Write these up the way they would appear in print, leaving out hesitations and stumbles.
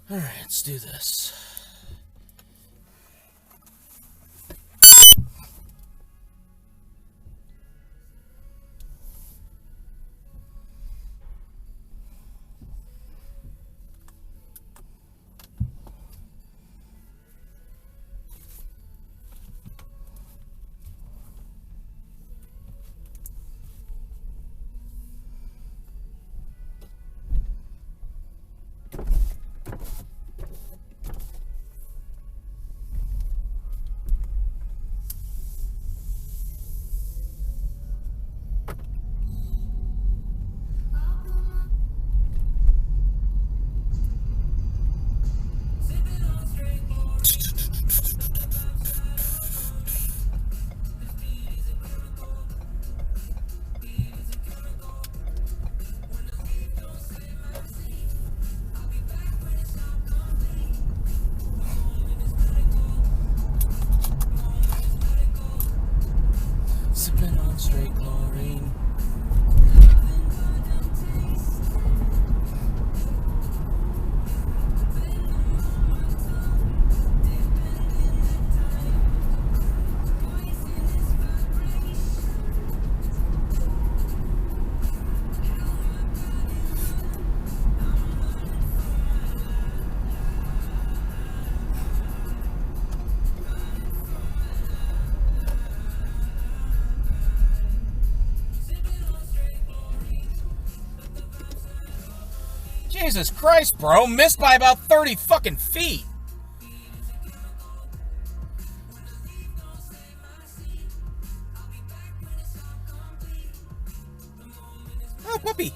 All right, let's do this. Sipping on straight chlorine. Jesus Christ, bro. Missed by about 30 fucking feet. Oh, puppy.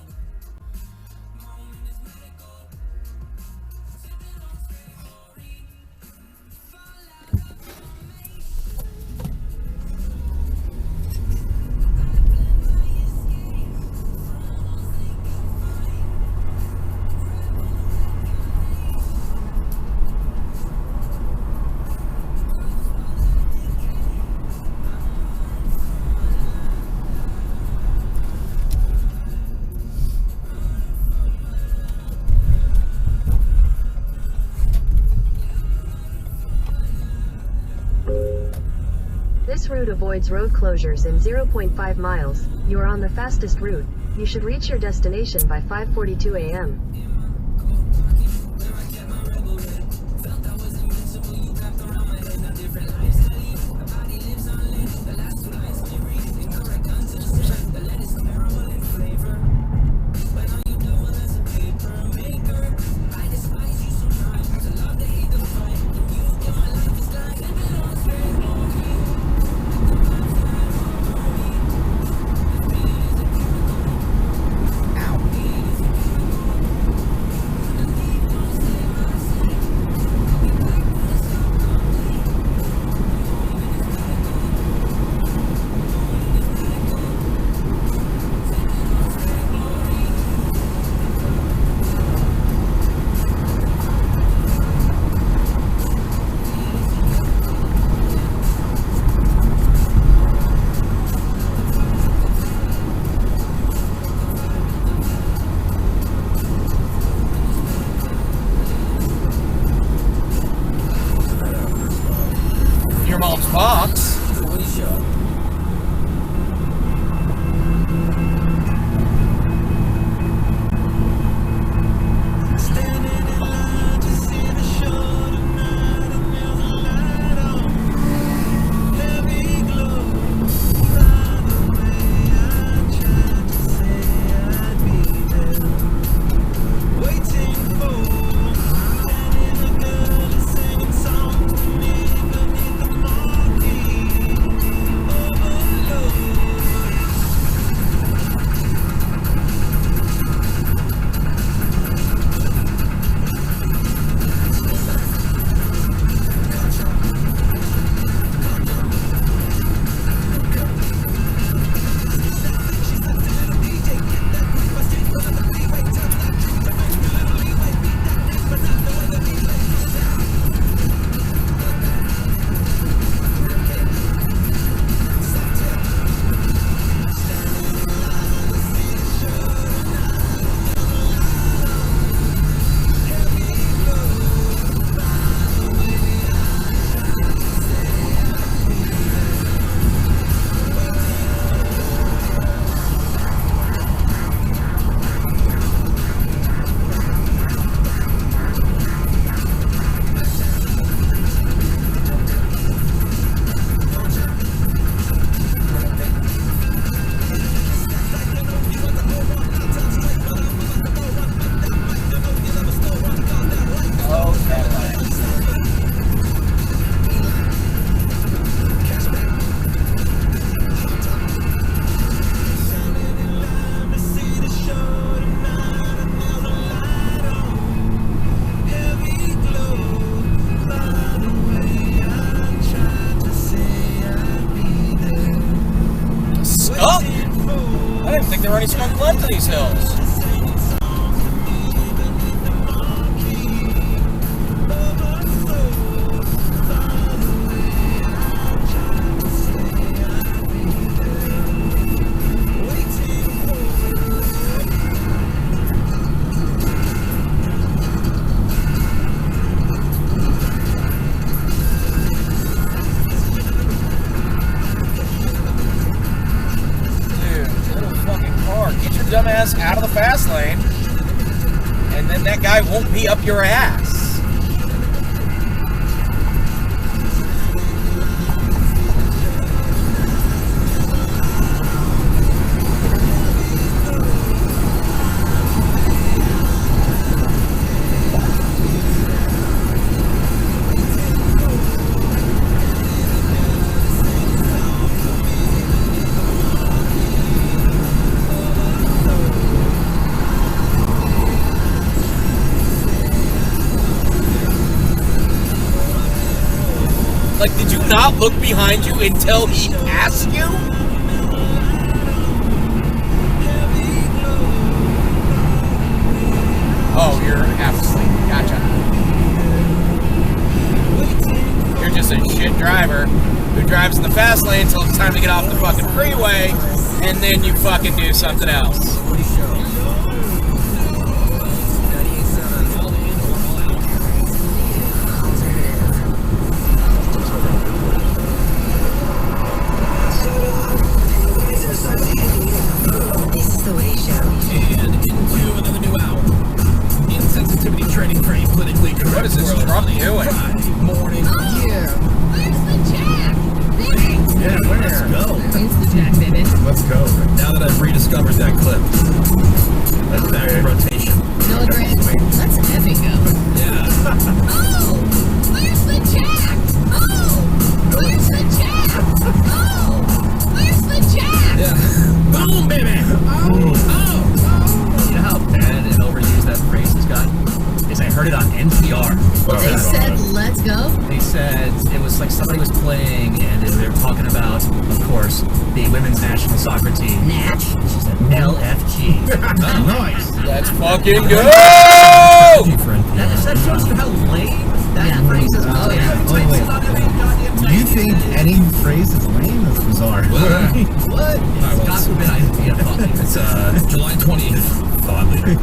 This route avoids road closures in 0.5 miles. You are on the fastest route. You should reach your destination by 5:42 a.m. fast lane, and then that guy won't be up your ass. Like, did you not look behind you until he asked you? Oh, you're half asleep. Gotcha. You're just a shit driver who drives in the fast lane until it's time to get off the fucking freeway, and then you fucking do something else. What is this truck doing? Morning. Oh, Yeah. Where's the jack? Baby. Yeah, where? Let's go. Where's the jack, baby? Let's go. Now that I've rediscovered that clip, that's back in rotation. Milligrams. Let's heavy go. Yeah. Oh, where's the jack? Oh, where's the jack? Oh, where's the jack? Yeah. Boom, baby. You know how bad and overused that phrase has gotten? Is I heard it on NPR. They said, let's go. They said it was like somebody was playing and they were talking about, of course, the women's national soccer team. Natch. She said LFG. Nice. Let's fucking go! That shows you how lame that phrase is. Oh, yeah. You think any phrase is lame? That's bizarre. What? God forbid I be a thought leader. It's July 20th. Thought leader.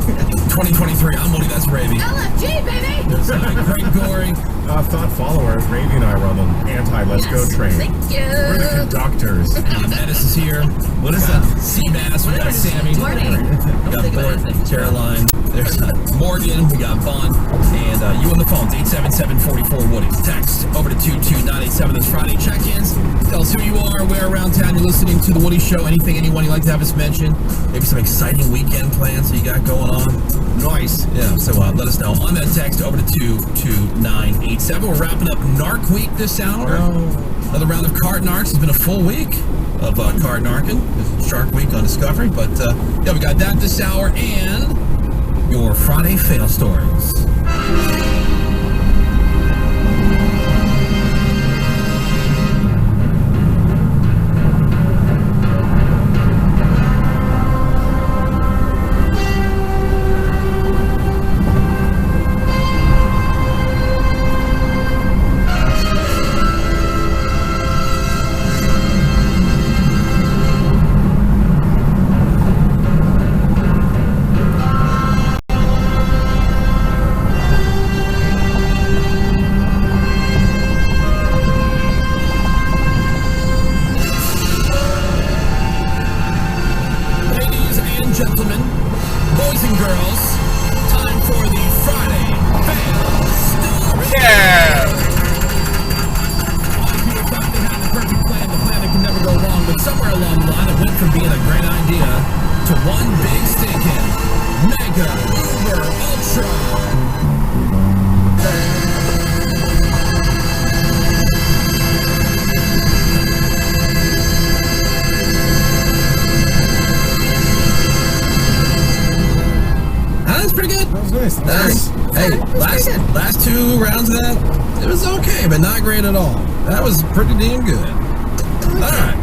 2023. I'm Woody. That's Ravy. LFG, baby. There's Craig Goring. Thought followers, Ravy and I run the anti-Let's Go train. Thank you. We're the conductors. Dennis is here. What is that? Seabass. We got Sammy. Morning. We got Bort, Caroline. There's Morgan. We got Vaughn. And you on the phones, 877-44-WOODY. Text over to 22987. This Friday check-ins. Tell us who you are, where around town you're listening to The Woody Show. Anything, anyone you'd like to have us mention. Maybe some exciting weekend plans that you got going on. Nice. Yeah, so let us know on that text over to 22987. We're wrapping up Narc Week this hour. Another round of Card Narcs. It's been a full week of Card Narking. Shark Week on Discovery. But yeah, we got that this hour and your Friday fail stories. Gentlemen, boys and girls, time for the Friday Fail Story. Yeah! A lot of people thought they had the perfect plan, the plan that can never go wrong, but somewhere along the line it went from being a great idea to one big stinking mega uber ultra. That's pretty good. That was nice. Hey, last two rounds of that, it was okay, but not great at all. That was pretty damn good. All right.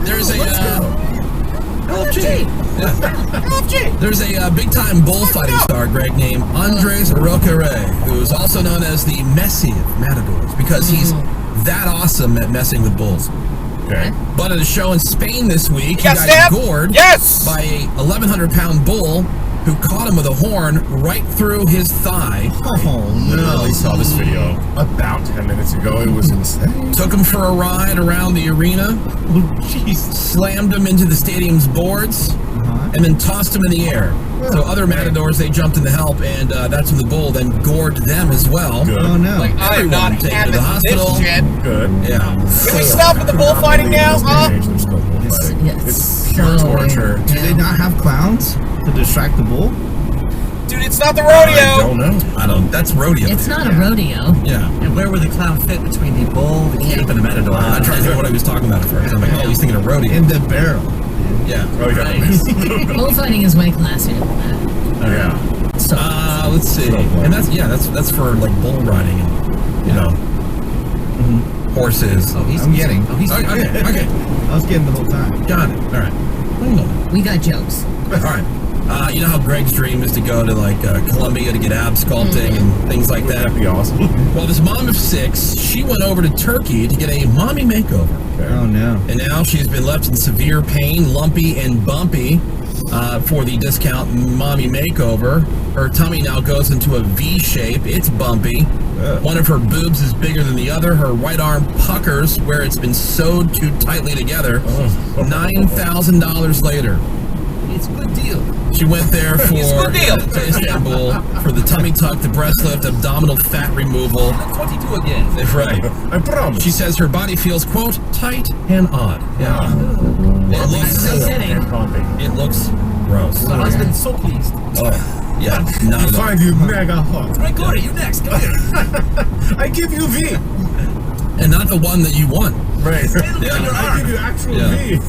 There's a LFG. Yeah. LFG. There's a big-time bullfighting star, Greg, named Andres Roqueret, who's also known as the Messi of Matadors because he's that awesome at messing with bulls. Okay. But at a show in Spain this week, he got got stabbed? gored Yes! by a 1,100-pound bull who caught him with a horn right through his thigh. Oh, literally saw this video about 10 minutes ago. It was insane. Took him for a ride around the arena. Jeez. Slammed him into the stadium's boards. and then tossed them in the air. So other matadors, they jumped in to help, and that's when the bull then gored them as well. Good. Oh no. Like, I am Everyone not taken to the having hospital. this shit. Good. Yeah. Can we stop with the bullfighting now, huh? They're still bullfighting. Yes. It's pure torture. Do they not have clowns to distract the bull? Dude, it's not the I rodeo. don't know. That's rodeo. It's not a rodeo. Yeah. And where would the clown fit between the bull, the cape, and the matador? I'm trying to think of what I was talking about at first. I'm like, oh, he's thinking of rodeo. In the barrel. Yeah. Oh, yeah. Right. Bullfighting is way classier than that. Yeah. So, Let's see. And that's for like bull riding and horses. Oh, I'm getting. Oh, he's Okay. I was getting the whole time. Got it. All right. Hang on. we got jokes. All right. You know how Greg's dream is to go to like Colombia to get ab sculpting and things like that? That'd be awesome. Well, this mom of 6, she went over to Turkey to get a mommy makeover. Oh no. And now she's been left in severe pain, lumpy and bumpy for the discount mommy makeover. Her tummy now goes into a V shape. It's bumpy. One of her boobs is bigger than the other. Her right arm puckers where it's been sewed too tightly together. $9,000 later. It's a good deal. She went there for It's a good deal. to Istanbul for the tummy tuck, the breast lift, abdominal fat removal. 22 again. That's right. I promise. She says her body feels, quote, tight and odd. Yeah. It looks, No kidding. And pumping. it looks gross. My husband's so pleased. Oh, yeah, not I at all. find you mega hot. Right, go to you next. Come here. I give you V. And not the one that you want. Right. Yeah. I give you actual Yeah. V.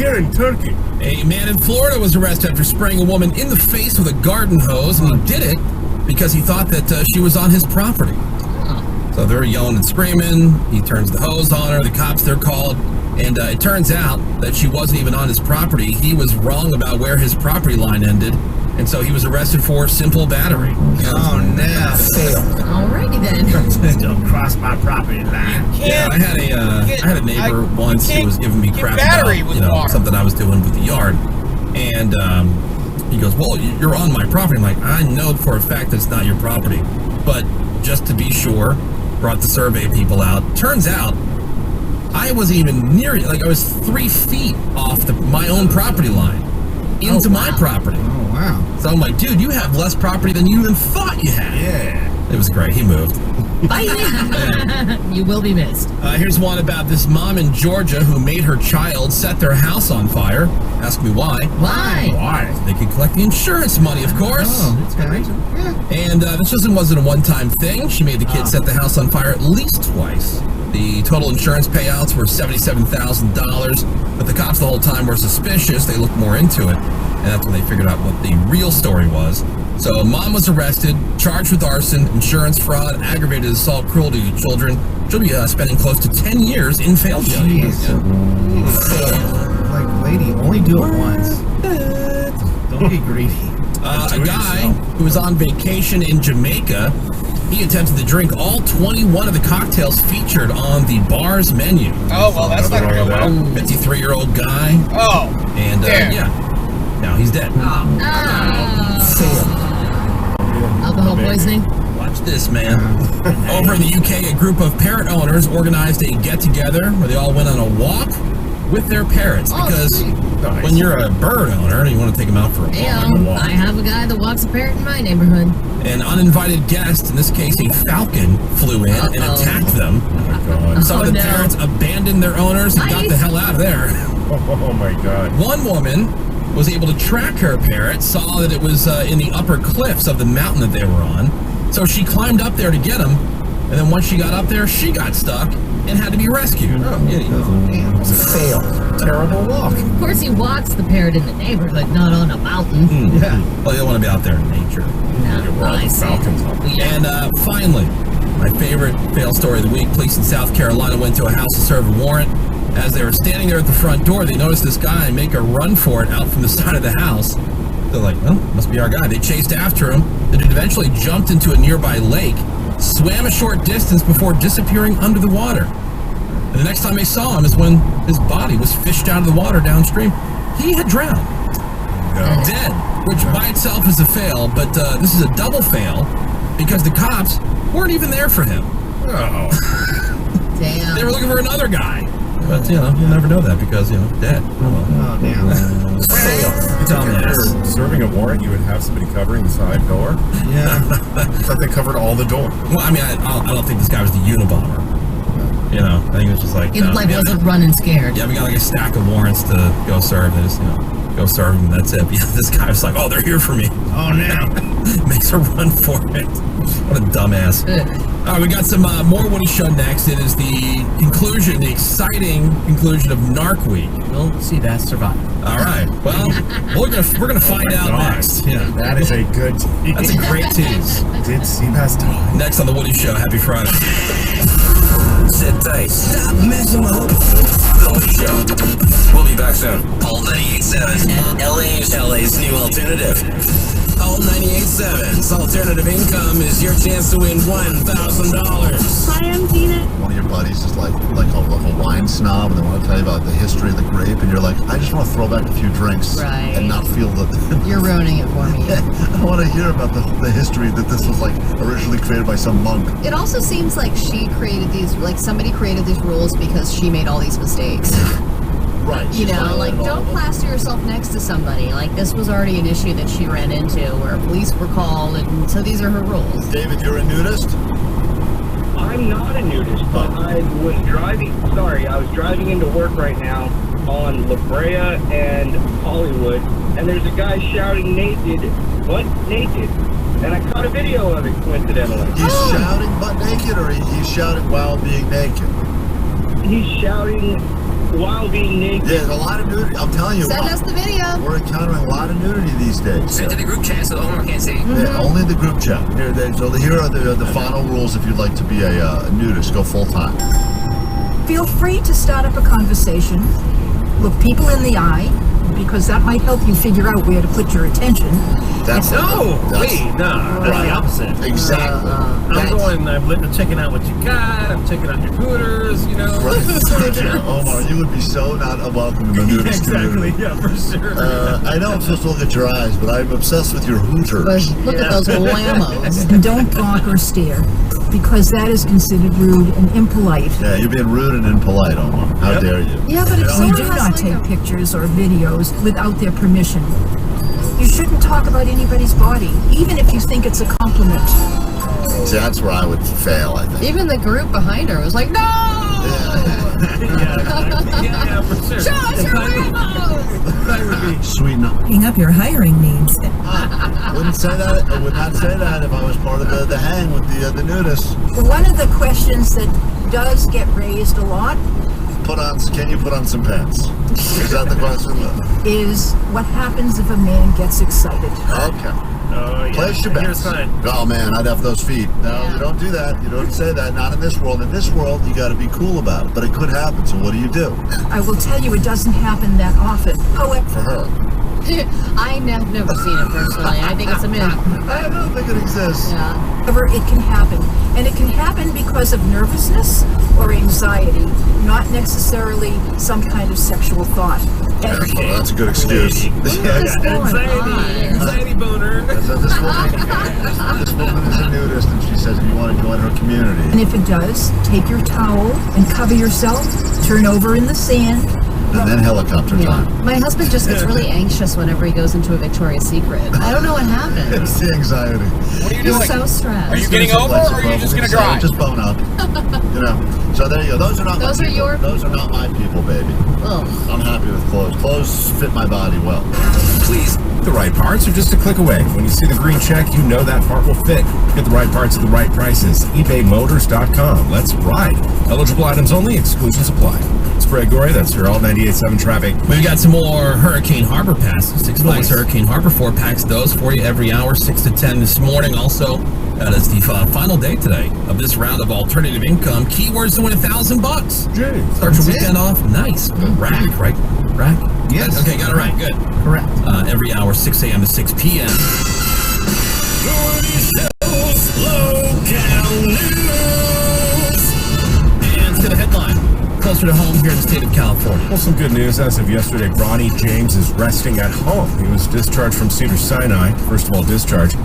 Here in Turkey. A man in Florida was arrested after spraying a woman in the face with a garden hose, and he did it because he thought that she was on his property. So they're yelling and screaming. He turns the hose on her. The cops, they're called. And it turns out that she wasn't even on his property. He was wrong about where his property line ended. And so he was arrested for simple battery. Oh no. Alrighty then. Don't cross my property line. Yeah, I had a neighbor once who was giving me crap about battery with water. something I was doing with the yard, and he goes, "Well, you're on my property." I'm like, "I know for a fact that's not your property, but just to be sure," brought the survey people out. Turns out, I wasn't even near it. Like I was 3 feet off my own property line into my property. Oh wow. So I'm like, "Dude, you have less property than you even thought you had." Yeah. It was great. He moved. Bye. You will be missed. Here's one about this mom in Georgia who made her child set their house on fire. Ask me why. Why? Why? They could collect the insurance money, of course. Oh, that's great. Yeah. And this wasn't a one-time thing. She made the kid set the house on fire at least twice. The total insurance payouts were $77,000, but the cops the whole time were suspicious. They looked more into it, and that's when they figured out what the real story was. So mom was arrested, charged with arson, insurance fraud, aggravated assault, cruelty to children. She'll be spending close to 10 years in fail jail. Jeez. Like, lady, only do it once. Don't get greedy. A guy who was on vacation in Jamaica, he attempted to drink all 21 of the cocktails featured on the bar's menu. Oh, well, that's not Nothing going wrong to with go that. well. 53-year-old guy, Oh, and There. now he's dead. Alcohol poisoning? Watch this, man. Over in the UK, a group of parrot owners organized a get-together where they all went on a walk with their parrots, because Nice. when you're a bird owner, you want to take them out for a walk. Heyo, I have a guy that walks a parrot in my neighborhood. An uninvited guest, in this case a falcon, flew in and attacked them. Oh my god. Some of the no. parrots abandoned their owners and got Nice. the hell out of there. Oh my god. One woman was able to track her parrot, saw that it was in the upper cliffs of the mountain that they were on. So she climbed up there to get him, and then once she got up there, she got stuck and had to be rescued. It's a fail. Terrible walk. Of course, he walks the parrot in the neighborhood, not on a mountain. Yeah. Well, you don't want to be out there in nature. No, We're all I the see. Falcons on. And finally, my favorite fail story of the week. Police in South Carolina went to a house to serve a warrant. As they were standing there at the front door, they noticed this guy make a run for it out from the side of the house. They're like, oh, must be our guy. They chased after him. The dude eventually jumped into a nearby lake, swam a short distance before disappearing under the water. And the next time they saw him is when his body was fished out of the water downstream. He had drowned. Dead, which by itself is a fail, but this is a double fail because the cops weren't even there for him. Oh. Damn. They were looking for another guy. But, you know, you'll never know that because, you know, dead. Oh, damn. Dumbass. Serving a warrant, you would have somebody covering the side door. Yeah. I thought they covered all the door. Well, I mean, I don't think this guy was the Unabomber. You know, I think it was just like... He wasn't running scared. Yeah, we got like a stack of warrants to go serve. They just, you know, go serve them and that's it. But yeah, this guy was like, oh, they're here for me. Oh, no. Makes a run for it. What a dumbass. All right, we got some more Woody Show next. It is the conclusion, the exciting conclusion of Narc Week. We'll see that survive. All right. Well, we're gonna find out next. Yeah, That is a good tease. that's a great tease. Did Seabass die? Next on the Woody Show. Happy Friday. Sit tight. Stop messing with the Woody Show. We'll be back soon. All 98.7. LA's new alternative. All 98.7's alternative income is your chance to win $1,000. Hi, I'm Dina. One of your buddies is like a wine snob, and they want to tell you about the history of the grape, and you're like, I just want to throw back a few drinks Right. and not feel the. You're ruining it for me. I want to hear about the history that this was like originally created by some monk. It also seems like she created these, like somebody created these rules because she made all these mistakes. Right. You she's know, like violated all don't of them. plaster yourself next to somebody. Like this was already an issue that she ran into where police were called, and so these are her rules. David, you're a nudist? I'm not a nudist, but I was driving into work right now on La Brea and Hollywood, and there's a guy shouting naked, butt naked, and I caught a video of it coincidentally. He's shouting butt naked, or he's shouting while being naked? He's shouting while being naked. There's a lot of nudity. I'm telling you. Send us the video. We're encountering a lot of nudity these days. Send to the group chat so Omar can't see. Yeah, only the group chat. Here are the final rules if you'd like to be a nudist. Go full time. Feel free to start up a conversation. Look people in the eye, because that might help you figure out where to put your attention. That's That's the opposite. Exactly. I'm checking out what you got. I'm checking out your hooters, you know. Right. Omar, you would be so not welcome in the nudist community. Yeah, for sure. I know I'm supposed to look at your eyes, but I'm obsessed with your hooters. Look at those whammos. And don't gawk or stare, because that is considered rude and impolite. Yeah, you're being rude and impolite, Omar. How dare you? Yeah, but it's We so do not take pictures or videos without their permission. You shouldn't talk about anybody's body, even if you think it's a compliment. See, that's where I would fail, I think. Even the group behind her was like, no! Yeah, for sure. Show us your whammos! Sweet enough. Picking up your hiring needs. I wouldn't say that. I would not say that if I was part of the hang with the nudists. One of the questions that does get raised a lot Can you put on some pants? Is that the question? is what happens if a man gets excited. Okay. Oh, yeah. Place your Here's bets. fine. Oh man, I'd have those feet. No, you don't do that. You don't say that. Not in this world. In this world, you got to be cool about it. But it could happen. So what do you do? I will tell you, it doesn't happen that often. However, For her. I've never seen it personally. I think it's a myth. I don't think it exists. Yeah. it can happen. And it can happen because of nervousness or anxiety, not necessarily some kind of sexual thought. Well, that's a good excuse. Anxiety boner. So this woman is a nudist, and she says if you want to join her community. And if it does, take your towel and cover yourself, turn over in the sand. And then helicopter time. My husband just gets really anxious whenever he goes into a Victoria's Secret. I don't know what happened. It's the anxiety. What are you He's doing? so stressed. Are you getting over, or are you just gonna drive? Just bone up. You know. So there you go. Those are not. Those my are people. your- Those are not my people, baby. Oh. I'm happy with clothes. Clothes fit my body well. Please, the right parts are just a click away. When you see the green check, you know that part will fit. Get the right parts at the right prices. ebaymotors.com. Let's ride. Eligible items only. Exclusions apply. It's Greg Gorey. That's your all 98.7 traffic. We've got some more Hurricane Harbor passes. Six Flags Hurricane Harbor 4 packs those for you every hour, 6 to 10 this morning. Also, that is the final day today of this round of alternative income. Keywords to win $1,000. Start your weekend off nice. Rack, right? Rack? Yes. Okay, got it right. Good. Correct. Every hour, 6 a.m. to 6 p.m. And to the headline. Closer to home here in the state of California. Well, some good news. As of yesterday, Bronny James is resting at home. He was discharged from Cedar-Sinai. First of all, discharged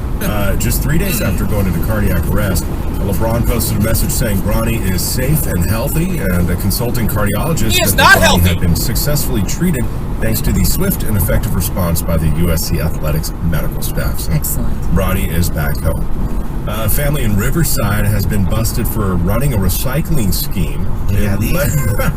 just 3 days after going into cardiac arrest. LeBron posted a message saying Bronny is safe and healthy, and a consulting cardiologist He is said not that Bronny healthy. had been successfully treated thanks to the swift and effective response by the USC Athletics medical staff. So Excellent. Bronny is back home. A family in Riverside has been busted for running a recycling scheme. Yeah,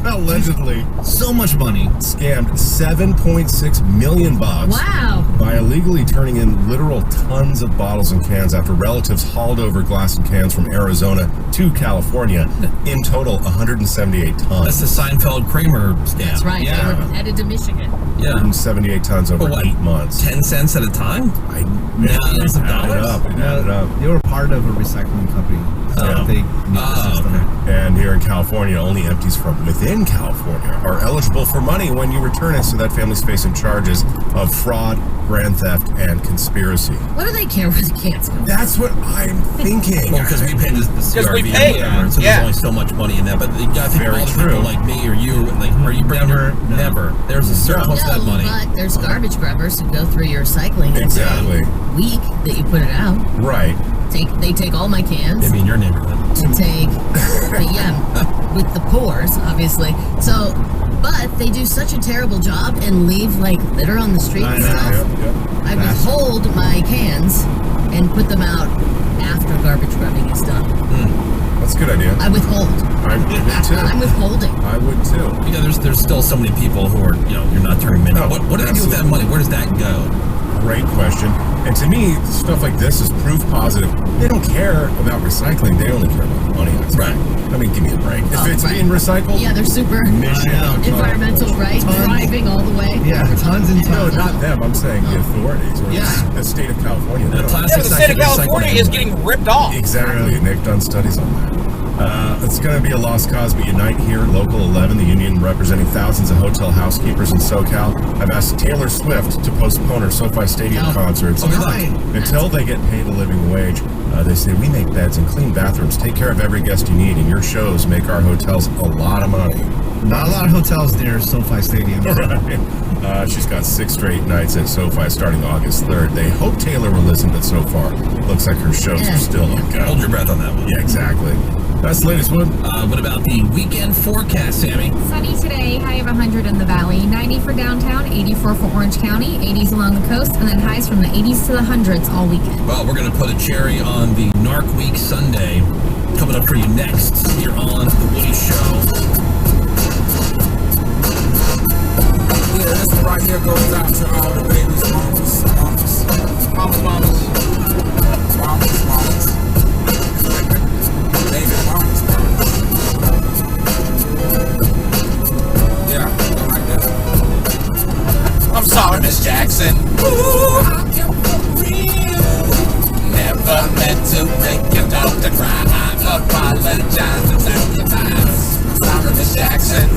Allegedly so much money. Scammed $7.6 million Wow. by illegally turning in literal tons of bottles and cans after relatives hauled over glass and cans from Arizona to California. In total, 178 tons. That's the Seinfeld Kramer scam. That's right. Yeah. They were headed to Michigan. Yeah. 178 tons over For what? 8 months. 10 cents at a time? Millions of dollars? It added up. They were part of a recycling company. Yeah. They made the system. And here in California, only empties from within California are eligible for money when you return it, so that family's facing charges of fraud, grand theft, and conspiracy. What do they care where the cans go? That's what I'm thinking. Well, because we pay the CRV we pay. or whatever, so Yeah. there's only so much money in that. But you got to think Very all the true. people like me or you, like, are you bringing never? There's a surplus of that money. But there's garbage grubbers who go through your recycling Exactly. week that you put it out. Right. They take all my cans. I mean, your neighborhood. To take, with the pores, obviously. So, but they do such a terrible job and leave like litter on the street and stuff. I withhold my cans and put them out after garbage grubbing is done. That's a good idea. I withhold. I would too. I'm withholding. I would too. Yeah, there's still so many people who are, you're not turning them in. Oh, What do they do with that money? Where does that go? Great question. And to me, stuff like this is proof positive. They don't care about recycling. They only care about the money. Right. I mean, give me a break. If it's right. being recycled, Yeah, they're super environmental, right? Driving all the way. Yeah, tons and no, tons. not them. I'm saying the authorities or Yeah. the state of California. They The don't- plastic Yeah, the state of California is getting ripped off. Exactly, and they've done studies on that. It's going to be a lost cause, but Unite Here, Local 11, the union representing thousands of hotel housekeepers in SoCal, have asked Taylor Swift to postpone her SoFi Stadium concerts until they get paid a living wage. They say, we make beds and clean bathrooms, take care of every guest you need, and your shows make our hotels a lot of money. Not a lot of hotels near SoFi Stadium. Right. She's got 6 straight nights at SoFi starting August 3rd. They hope Taylor will listen, but so far, looks like her shows are still a go. Hold your breath on that one. Yeah, exactly. That's the latest one. What about the weekend forecast, Sammy? Sunny today, high of 100 in the valley, 90 for downtown, 84 for Orange County, 80s along the coast, and then highs from the 80s to the hundreds all weekend. Well, we're going to put a cherry on the Narc Week Sunday. Coming up for you next here on The Woody Show. Yeah, this one right here goes out to all the babies, mamas. Baby mamas. Yeah, go like that. I'm sorry, Miss Jackson. Ooh, never meant to make your daughter cry. I apologize a million times. Sorry, Miss Jackson.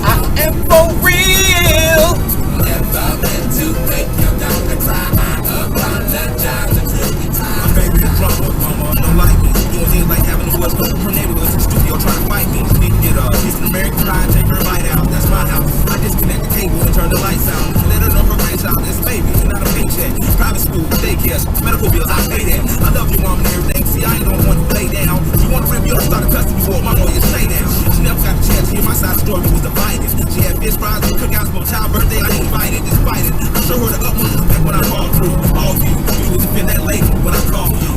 I am for real. Never meant to make your daughter cry. I apologize a million times. Baby, the drama, mama, don't like me. Doing things like having the boys come from her neighborhood to the studio trying to fight me. Need to get a piece of American pie, take her bite out. That's my house. I disconnect the cable and turn the lights out. Let her know her grandchild is baby, not a paycheck. Private school, daycare, medical bills, I pay that. I love your mom and everything. See, I ain't the one to play down. You want to rip you up, start a custody war. My lawyer, stay down. She never got a chance to hear my side of the story. We was divided. She had fish fries and cookouts for a child birthday. I ain't invited, despite it. I show her the utmost respect when I call through. All you was defend that lady when I call you.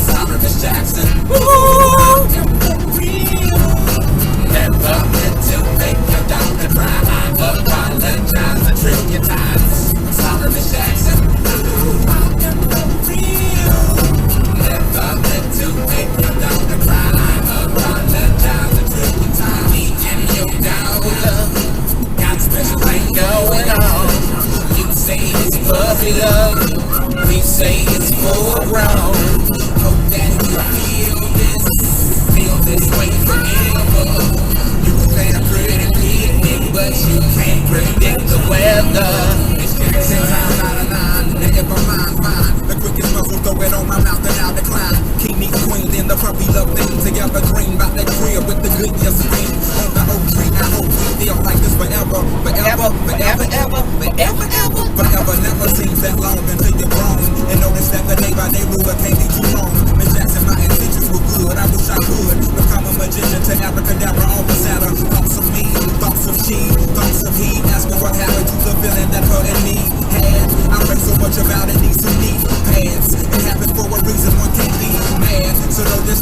Sorry, Miss Jackson. Ooh, never meant to make your daughter cry. I apologize a trillion times. Sorry, Miss Jackson. Ooh, never meant to make your daughter cry. I apologize a trillion times. Me and your daughter got special thing going on. You say it's puppy love, we say it's full grown. Hope that you feel this way forever. You can play a pretty picnic, but you can't predict the weather. It's Jackson time out of 9, and if I'm mine, fine. The quickest muscle, throw it on my mouth and I'll decline. Keep me queen in the puppy love thing. Together green about that crib with the good yesterday. On the oak tree, I hope we feel like this forever. Forever, forever, ever, forever, ever. Forever never seems that long until you're grown. And notice that the day by day ruler can't be too long. Miss Jackson, my intentions were good. I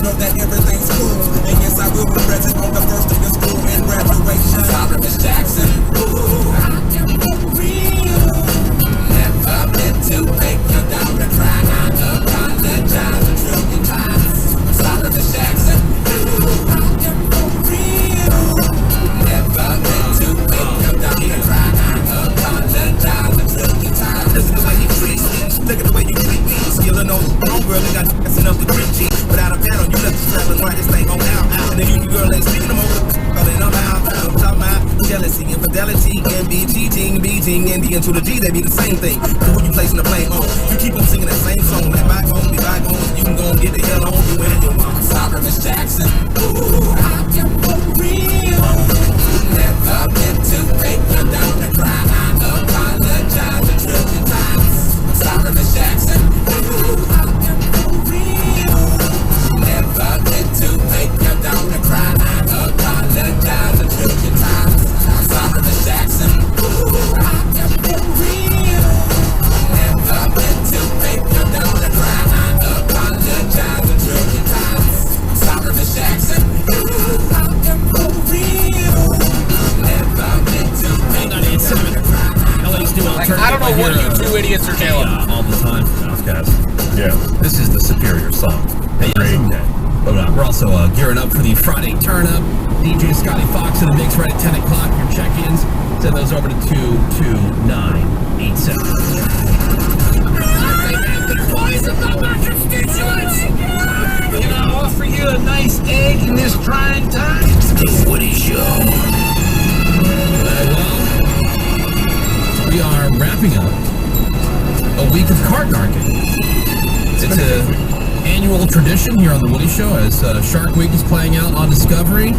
know that everything's cool. And yes, I will be present on the first day of school and graduation. Sorry, Miss Jackson. Ooh, I am for real. Never meant to make your daughter cry. I apologize a trillion times. Sorry, Miss Jackson. Ooh, I am for real. Never meant to make your daughter cry. I apologize a trillion times. Listen to the way you treat me. Look at the way you treat me. Skillin' on wrong girl, you got messing up the green G. Without a pad on, you left the strap and try this thing on out. And then you girl ain't speaking them over the calling them out. I'm talking about jealousy, infidelity, envy, cheating, beating, and the N to the G, they be the same thing. So who you placing the blame on? You keep on singing that same song. Let bygones be bygones. You can go and get the hell on you and your mom. Sorry, Miss Jackson. Ooh, I am for real. Never meant to make your daughter cry. I apologize a trillion times. Sorry, Miss Jackson. Ooh, I am for real. Never meant to make your daughter cry. I apologize a trillion times. Sorry, Miss Jackson. Ooh, I am for real. Never meant to make your daughter cry. I apologize a trillion times. Sorry, Miss Jackson. Ooh, I am for real. Never meant to make your daughter cry. LA's new alternative. I don't know what you two idiots are doing. All the time for Outcast. Yeah. This is the superior song. Hey, someday. But we're also gearing up for the Friday turn up. DJ Scotty Fox in the mix right at 10 o'clock. Your check-ins, send those over to 22987. Can I offer you a nice egg in this trying time? The Woody Show. We are wrapping up a week of card narking. It's an annual tradition here on the Woody Show as Shark Week is playing out on Discovery.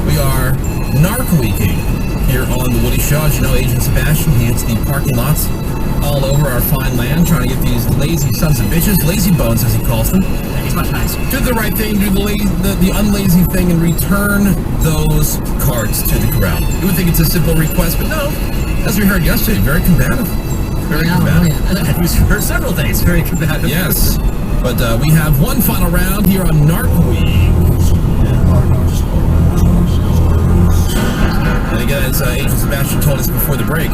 We are Narc Weeking here on the Woody Show. As you know, Agent Sebastian, he hits the parking lots all over our fine land trying to get these lazy sons of bitches, lazy bones as he calls them. Yeah, he's much nicer. Do the right thing, do the unlazy thing, and return those cards to the crowd. You would think it's a simple request, but no. As we heard yesterday, very combative. Very combative. Yeah. We've heard several things very combative. Yes. But we have one final round here on Narc Week. And again, as Agent Sebastian told us before the break,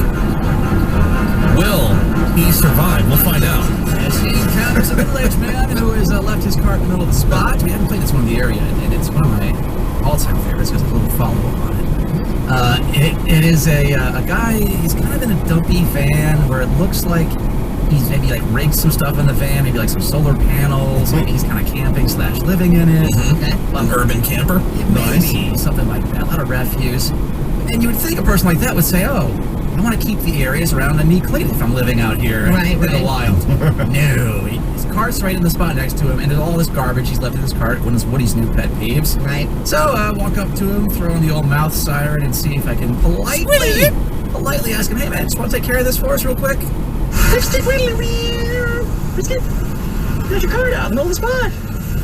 will he survive? We'll find out. As he encounters a middle-aged man who has left his cart in the middle of the spot. We haven't played this one in the area, and it's one of my all-time favorites because there's a little follow-up on it. It is a guy, he's kind of in a dumpy van where it looks like he's maybe like rigged some stuff in the van, maybe like some solar panels, maybe he's kind of camping / living in it. Mm-hmm. An urban camper. Maybe something like that, a lot of refuse. And you would think a person like that would say, oh, I want to keep the areas around me clean if I'm living out here in the wild. No, his cart's right in the spot next to him, and there's all this garbage he's left in his cart, one of Woody's new pet peeves. Right. So I walk up to him, throw on the old mouth siren, and see if I can politely ask him, hey man, just want to take care of this for us real quick? Let's get your cart out in the middle of the spot.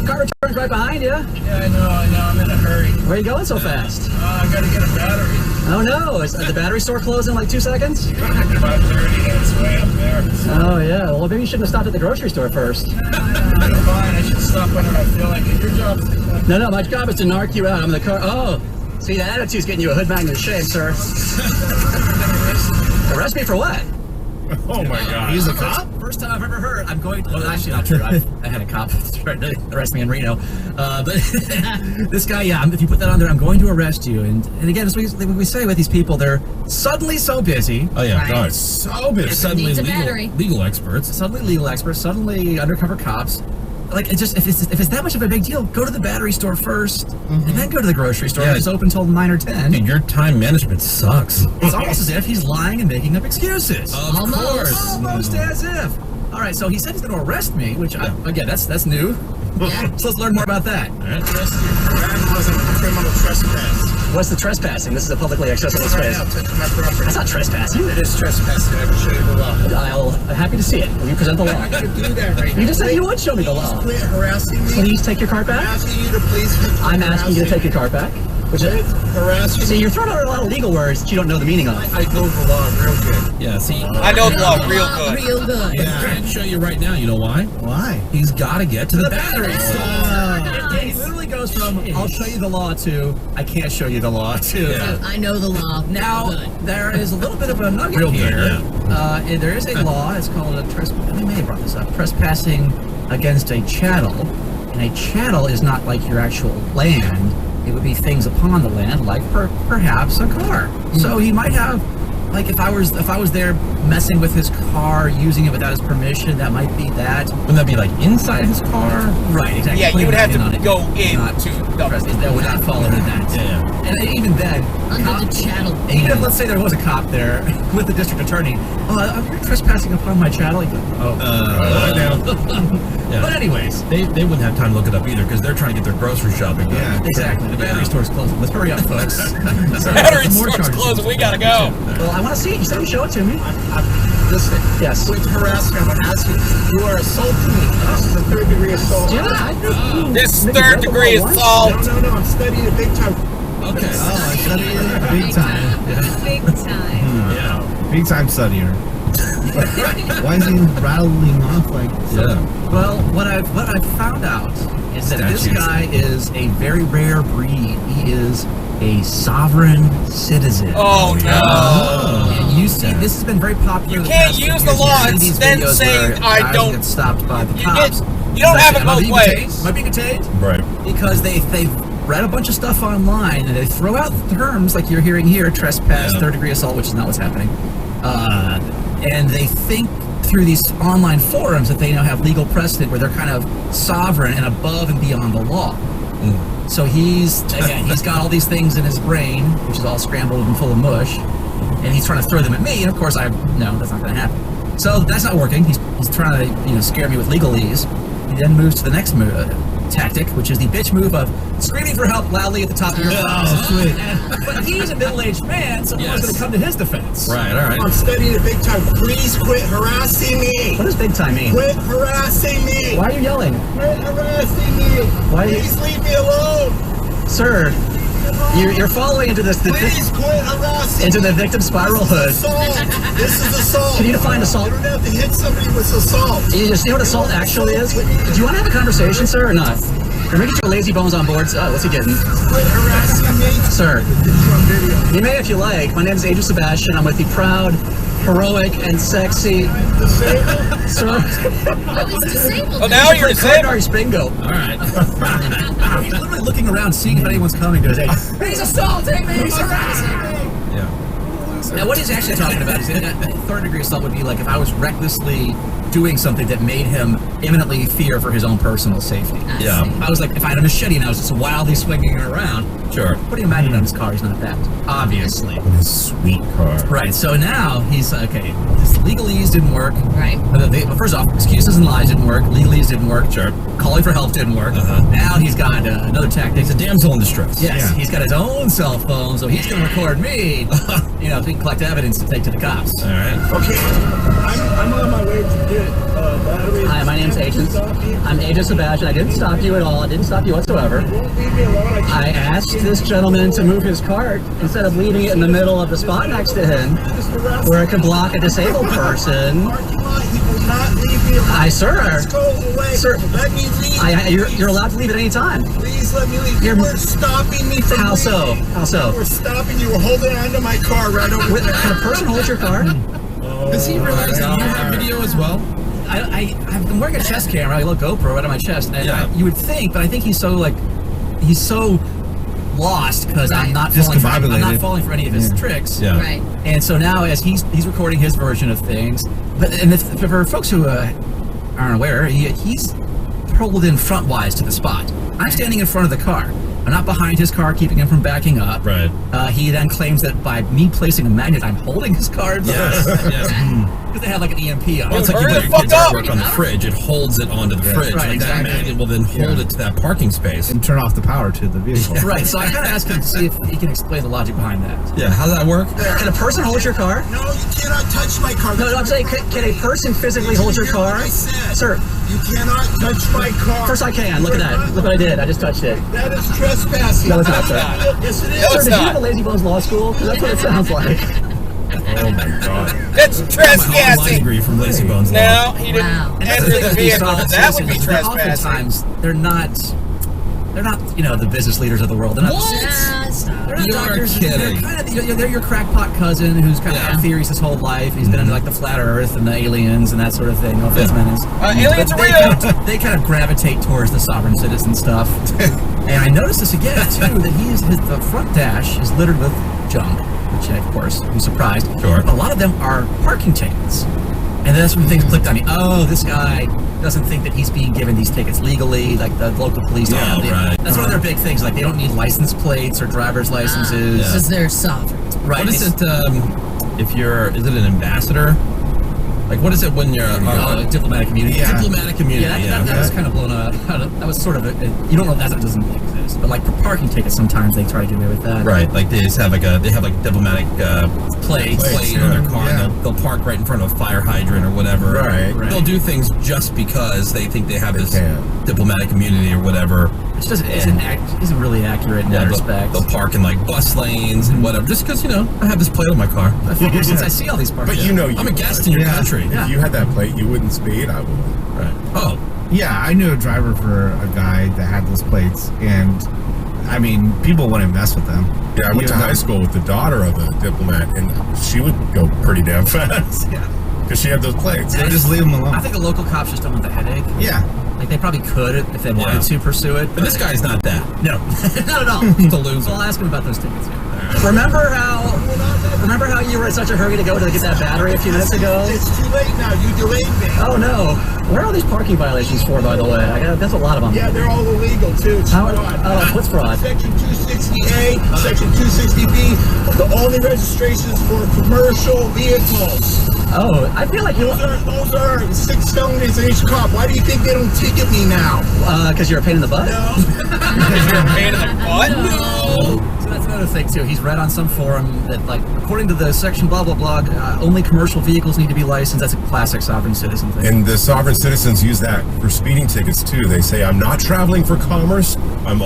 Car returns right behind you. Yeah, I know. I'm in a hurry. Where are you going so fast? I gotta get a battery. Oh no, is the battery store closed in like 2 seconds? 5:30, and it's way up there. Oh yeah, well maybe you shouldn't have stopped at the grocery store first. I'm fine. I should stop whenever I feel like it. Your job is to... No, my job is to narc you out. I'm in the car. Oh, see, that attitude's getting you a hood magnet shame, sir. Arrest me for what? Oh my God. He's a cop? First time I've ever heard. I'm going to. Well, actually, not true. I had a cop try to arrest me in Reno. But this guy, yeah, if you put that on there, I'm going to arrest you. And again, as we say with these people, they're suddenly so busy. Oh, yeah. Right. God, so busy. Suddenly legal experts. Suddenly undercover cops. Like, it's just, if it's that much of a big deal, go to the battery store first, and then go to the grocery store. Yeah. It's open till 9 or 10. And your time management sucks. It's almost as if he's lying and making up excuses. Of course. Almost as if. All right, so he said he's going to arrest me, which, again, that's new. Yeah. So let's learn more about that. That wasn't criminal trespass. What's the trespassing? This is a publicly accessible space. That's not trespassing. It is trespassing. I can show you the law. I'm happy to see it. Will you present the law? I'm not going to do that right now. You just said you would show me the law. Quit harassing me. Please take your cart back. I'm asking you to please. I'm asking you to take your cart back. Which is harassing. See, you're throwing out a lot of legal words that you don't know the meaning of. I know the law real good. Yeah, see. I know the law real good. Real good. Yeah. I can't show you right now. You know why? Why? He's got to get to the battery store. It literally goes from I'll show you the law to I can't show you the law to I know the law. Now there is a little bit of a nugget here. There is a law. It's called a trespass. We may have brought this up. Trespassing against a chattel, and a chattel is not like your actual land. It would be things upon the land, like perhaps a car. So he might have, like, if I was there messing with his car, using it without his permission, that might be that. Wouldn't that be like inside his car? Right, exactly. Yeah, you would have to go in not to that would not fall into that. Yeah. And even then, Under the chattel. even if let's say there was a cop there with the district attorney, you're trespassing upon my chattel. But anyways, they wouldn't have time to look it up either because they're trying to get their grocery shopping done. Yeah, exactly. The battery store's closing. Let's hurry up, folks. Battery store's closing. We gotta go. Well, I want to see it. You said you show it to me. Listen. Yes. With harassment, I'm going to ask you. You are assaulting me. This is a third-degree assault. This third-degree assault. No. I'm studying it big time. Okay. Oh, studying it big time. Big time. Yeah. Big time studier. Why is he rattling off like? Well, what I've found out is that this guy is a very rare breed. He is a sovereign citizen. Oh no! And you see, this has been very popular. You can't use the law and then say I don't. Get stopped by the cops. You don't have it both ways. Am I being detained? Right. Because they've read a bunch of stuff online and they throw out terms like you're hearing here: trespass, third-degree assault, which is not what's happening. And they think through these online forums that they now have legal precedent where they're kind of sovereign and above and beyond the law. So he's got all these things in his brain, which is all scrambled and full of mush, and he's trying to throw them at me. And of course, no, that's not going to happen. So that's not working. He's trying to scare me with legalese. He then moves to the next tactic, which is the bitch move of screaming for help loudly at the top of your lungs. But he's a middle-aged man, so no one's going to come to his defense. Right, all right. I'm studying it big time. Please quit harassing me. What does big time mean? Quit harassing me. Why are you yelling? Quit harassing me. Please leave me alone. Sir, you're falling into this. Please quit harassing into the victim spiral hood. This is assault. Can you define assault? You don't have to hit somebody with assault. You just know what assault actually is? Do you want to have a conversation, sir, or not? Or maybe get your lazy bones on board. What's he getting? Quit harassing me. Sir, you may if you like. My name is Angel Sebastian. I'm with the proud, heroic, and sexy... Disabled? Sir. Oh, now you're disabled. Bingo. All right. He's literally looking around, seeing if anyone's coming to his aid. He's assaulting me! He's harassing me! Yeah. Now, what he's actually talking about is third-degree assault would be like if I was recklessly doing something that made him imminently fear for his own personal safety. I was like, if I had a machete and I was just wildly swinging it around, sure. Putting a magnet on his car, he's not that, obviously. His sweet car. Right, so now he's, okay, this legalese didn't work. Right. First off, excuses and lies didn't work, legalese didn't work. Sure. Calling for help didn't work. Now he's got another tactic. He's a damsel in distress. Yes, he's got his own cell phone, so he's going to record me, so he can collect evidence to take to the cops. All right. Okay, I'm on my way to get batteries. Hi, my name's Agent. I'm Agent Sebastian. I didn't stop you at all. I didn't stop you whatsoever. I asked this gentleman to move his cart instead of leaving it in the middle of the spot next to him, where it could block a disabled person. Sir. Sir, let me leave. You're allowed to leave at any time. Please let me leave. You were stopping me from How so? How so? You were stopping. You were holding onto my car right over there. Can a person hold your car? Does he realize that you have video as well? I've been wearing a chest camera, a little GoPro right on my chest, and you would think, but I think he's so lost because I'm not falling for any of his tricks. Yeah. Right. And so now, as he's recording his version of things, for folks who aren't aware, he's pulled in frontwise to the spot. I'm standing in front of the car. I'm not behind his car, keeping him from backing up. Right. He then claims that by me placing a magnet, I'm holding his car. Yes. Because they have like an EMP on it. Well, it's like Hurry you the put your fuck artwork on the fridge, it holds it onto the fridge. Right, like that exactly. magnet will then hold it to that parking space. And turn off the power to the vehicle. Right, so I kind of asked him to see if he can explain the logic behind that. Yeah, how does that work? Can a person hold your car? No, you cannot touch my car. No, I'm saying, can a person physically hold your car? Sir. You cannot touch my car. First I can. Look at that. Look what I did. I just touched it. That is trespassing. No, it's not, sir. Yes, it is. Sir, did you go to Lazy Bones Law School? Because that's what it sounds like. Oh my god. That's My trespassing. degree from Lazy Bones. No, he didn't Wow. enter the vehicle. That would be trespassing. Oftentimes, they're not They're not, the business leaders of the world. They're not. They're not You are doctors. kidding. They're kind of, they're your crackpot cousin who's kind of had theories his whole life. He's been into like the flat Earth and the aliens and that sort of thing. No offense, menace. Aliens are But real. They kind of gravitate towards the sovereign citizen stuff. And I noticed this again too, that the front dash is littered with junk, which of course I'm surprised. Sure. But a lot of them are parking tickets. And that's when things clicked on me. Oh, this guy doesn't think that he's being given these tickets legally, like the local police. Yeah, right. That's one of their big things. Like they don't need license plates or driver's licenses. Because they're sovereign. Right. What is it? Is it an ambassador? Like, what is it when you're diplomatic immunity? Yeah. Diplomatic immunity. That was kind of blown up. That was sort of you don't know that doesn't exist, but like for parking tickets, sometimes they try to get away with that. Right. Like they just have diplomatic plate on their car. Yeah. And they'll park right in front of a fire hydrant or whatever. Right. They'll do things just because they think they have this diplomatic immunity or whatever. Which isn't really accurate in that respect. They'll park in like bus lanes and whatever, just because I have this plate on my car. I figure since I see all these parks, But I'm a guest in your country. If you had that plate, you wouldn't speed. I would. Right. Oh. Yeah, I knew a driver for a guy that had those plates, and I mean, people wouldn't mess with them. Yeah, I went to high school with the daughter of a diplomat, and she would go pretty damn fast. Yeah. Because she had those plates. They just leave them alone. I think the local cops just don't want the headache. Yeah. Like they probably could if they wanted to pursue it. But this guy's not that. No, not at all. He's a loser. So I'll ask him about those tickets. Remember how you were in such a hurry to go to get that battery a few minutes ago? It's too late now. You delayed me. Oh no! Where are all these parking violations for, by the way? That's a lot of them. Yeah, they're all illegal too. It's fraud. What's fraud? Section 260A, Section 260B. The only registrations for commercial vehicles. Oh, I feel like those are 6 felonies in each cop. Why do you think they don't ticket me now? Because you're a pain in the butt. No. Because you're a pain in the butt. No. So that's another thing too. He's read on some forum that, like, according to the section blah blah blah, only commercial vehicles need to be licensed. That's a classic sovereign citizen thing. And the sovereign citizens use that for speeding tickets too. They say, I'm not traveling for commerce. I'm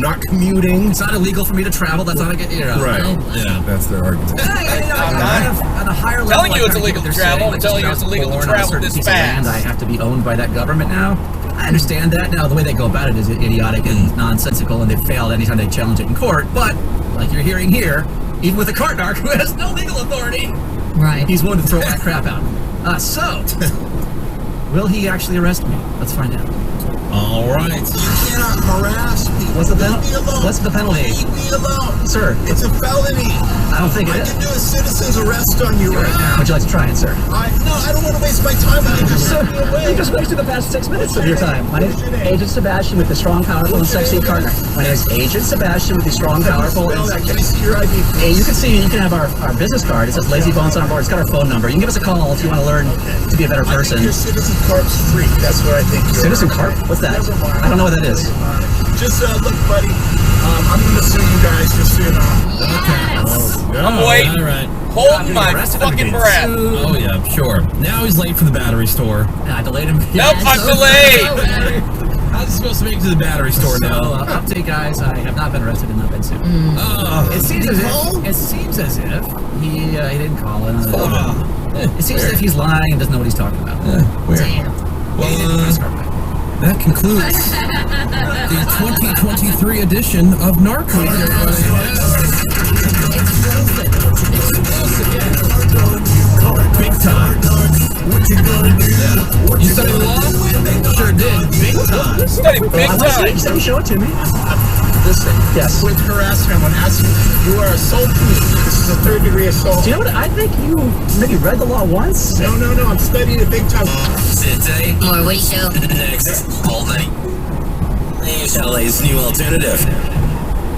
not commuting. It's not illegal for me to travel. That's not a right. Yeah, that's their argument. On a higher level, telling you it's illegal to travel. I'm telling you it's illegal to travel this fast. I have to be owned by that government now. I understand that. Now, the way they go about it is idiotic and nonsensical, and they've failed anytime they challenge it in court. But, like you're hearing here, even with a cart narc who has no legal authority, right? He's willing to throw that crap out. So, will he actually arrest me? Let's find out. All right. You cannot harass people. What's the penalty? Leave me alone. What's the penalty? Leave me alone. Sir. It's a felony. I don't think it is. I can do a citizen's arrest on you right now. Would you like to try it, sir? No, I don't want to waste my time with you. Just send me away. You just wasted the past 6 minutes of your time. My name is Agent Sebastian with the strong, powerful, and sexy partner. My name is Agent Sebastian with the strong, powerful, and sexy. Can I see your ID? Hey, you can have our business card. It says Lazy Bones on board. It's got our phone number. You can give us a call if you want to learn to be a better person. I think you're Citizen Carp's freak. That's what I think you're. Citizen Carp? What's that? I don't know what that is. Just look, buddy. I'm going to sue you guys just so you know. Okay. I'm waiting. All right. Holding my fucking breath. Oh yeah, sure. Now he's late for the battery store. I delayed him. Nope, I'm delayed. How's he supposed to make it to the battery store now? Update, guys. I have not been arrested and not been sued. It seems as if he didn't call it. It seems as if he's lying and doesn't know what he's talking about. Damn. Well, that concludes the 2023 edition of Narco. Big time. Yeah. You studied law? Sure did. Big time. Studied big time. You said you show it to me. Listen, yes. Quit harassing someone. You are assaulting me. This is a 3rd-degree assault. Do you know what? I think you maybe read the law once. No, I'm studying it big time. Today, More weight show. next, all night. LA's new alternative.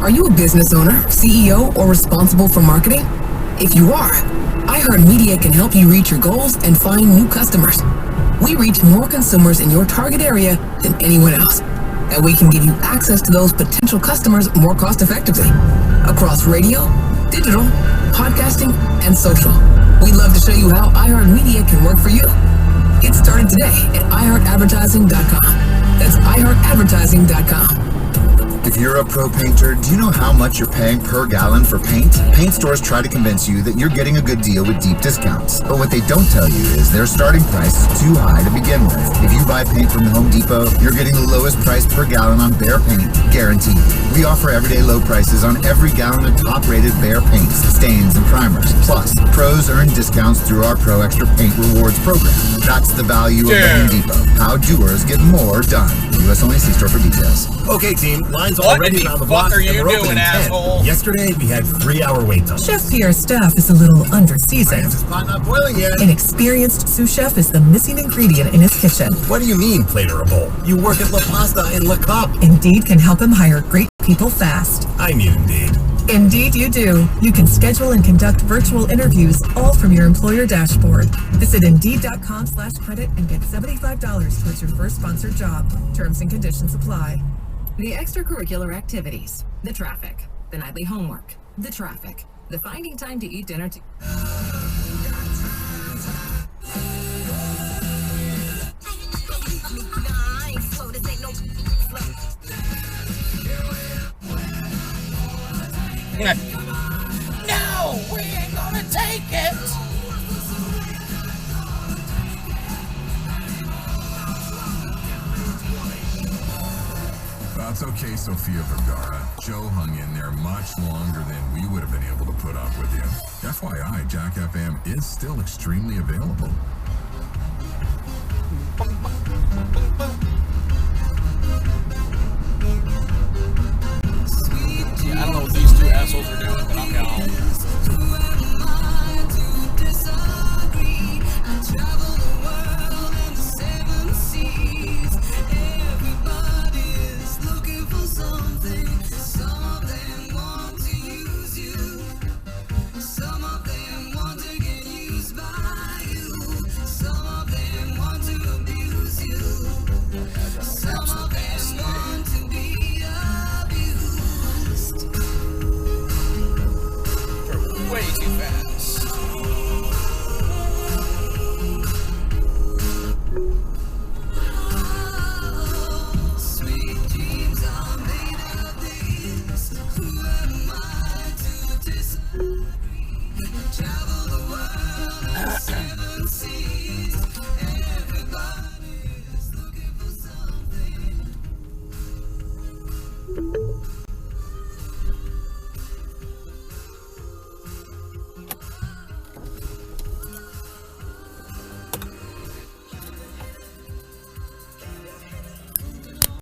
Are you a business owner, CEO, or responsible for marketing? If you are, iHeartMedia can help you reach your goals and find new customers. We reach more consumers in your target area than anyone else, and we can give you access to those potential customers more cost-effectively across radio, digital, podcasting, and social. We'd love to show you how iHeartMedia can work for you. Get started today at iHeartAdvertising.com. That's iHeartAdvertising.com. If you're a pro painter, do you know how much you're paying per gallon for paint? Paint stores try to convince you that you're getting a good deal with deep discounts. But what they don't tell you is their starting price is too high to begin with. If you buy paint from Home Depot, you're getting the lowest price per gallon on Behr paint, guaranteed. We offer everyday low prices on every gallon of top-rated Behr paints, stains, and primers. Plus, pros earn discounts through our Pro Extra Paint Rewards program. That's the value of the Home Depot. How doers get more done. US only, see store for details. Okay, team, lines What already the around the fuck block. are and you we're open doing, in 10. asshole? Yesterday, we had 3-hour wait times. Chef Pierre's staff is a little under-seasoned. This pot not boiling yet. An experienced sous chef is the missing ingredient in his kitchen. What do you mean, plate or a bowl? You work at La Pasta in Le Cop. Indeed can help him hire great people fast. I mean, Indeed. Indeed you do. You can schedule and conduct virtual interviews all from your employer dashboard. Visit Indeed.com/credit and get $75 towards your first sponsored job. Terms and conditions apply. The extracurricular activities, the traffic, the nightly homework, the traffic, the finding time to eat dinner. No, we ain't gonna take it. That's okay, Sofia Vergara. Joe hung in there much longer than we would have been able to put up with you. FYI, Jack FM is still extremely available.